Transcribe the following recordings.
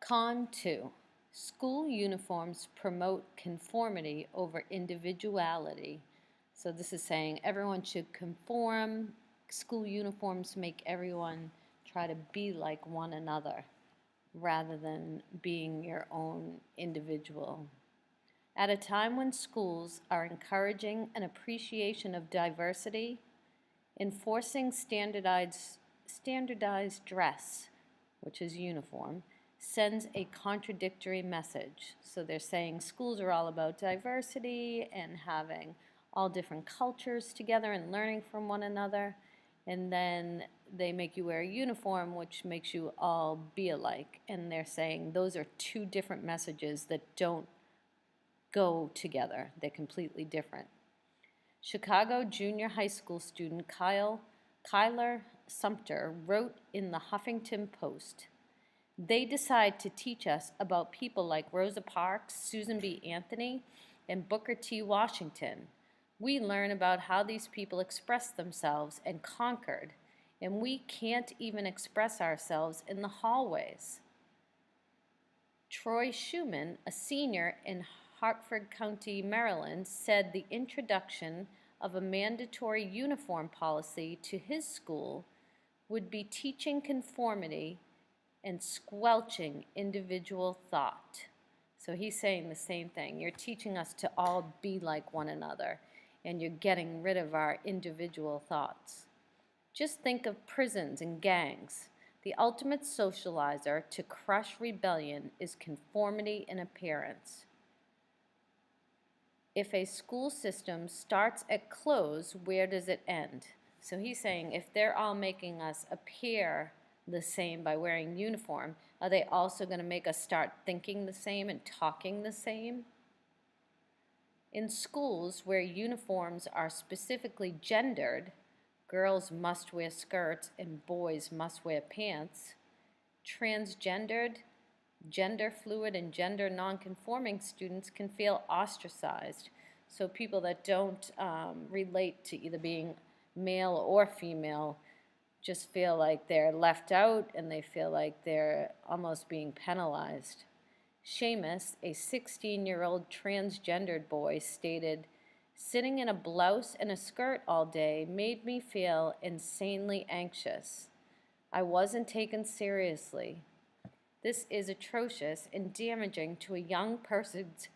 Con 2. School uniforms promote conformity over individuality. So this is saying everyone should conform. School uniforms make everyone try to be like one another rather than being your own individual. At a time when schools are encouraging an appreciation of diversity, enforcing standardized dress, which is uniform, sends a contradictory message. So they're saying schools are all about diversity and having all different cultures together and learning from one another. And then they make you wear a uniform, which makes you all be alike. And they're saying those are two different messages that don't go together. They're completely different. Chicago junior high school student Kyler Sumter wrote in the Huffington Post, "They decide to teach us about people like Rosa Parks, Susan B. Anthony, and Booker T. Washington. We learn about how these people expressed themselves and conquered, and we can't even express ourselves in the hallways." Troy Schumann, a senior in Hartford County, Maryland, said the introduction of a mandatory uniform policy to his school would be teaching conformity and squelching individual thought. So he's saying the same thing. You're teaching us to all be like one another, and you're getting rid of our individual thoughts. Just think of prisons and gangs. The ultimate socializer to crush rebellion is conformity in appearance. If a school system starts at close, where does it end? So he's saying if they're all making us appear the same by wearing uniform, are they also going to make us start thinking the same and talking the same? In schools where uniforms are specifically gendered, girls must wear skirts and boys must wear pants, transgendered, gender fluid, and gender nonconforming students can feel ostracized. So people that don't relate to either being male or female just feel like they're left out and they feel like they're almost being penalized. Seamus, a 16-year-old transgendered boy, stated, "Sitting in a blouse and a skirt all day made me feel insanely anxious. I wasn't taken seriously. This is atrocious and damaging to a young person's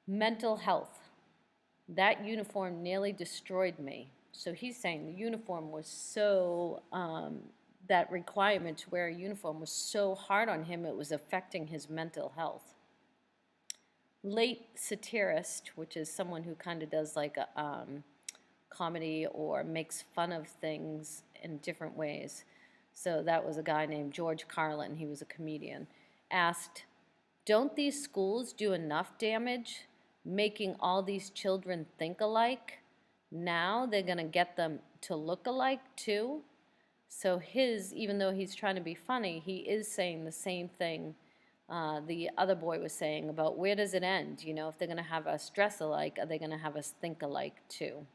mental health. That uniform nearly destroyed me." So he's saying the uniform was so, that requirement to wear a uniform was so hard on him, it was affecting his mental health. Late satirist, which is someone who kind of does like a comedy or makes fun of things in different ways. So that was a guy named George Carlin, he was a comedian, asked, "Don't these schools do enough damage, making all these children think alike? Now they're going to get them to look alike too?" So even though he's trying to be funny, he is saying the same thing the other boy was saying about where does it end? You know, if they're going to have us dress alike, are they going to have us think alike too?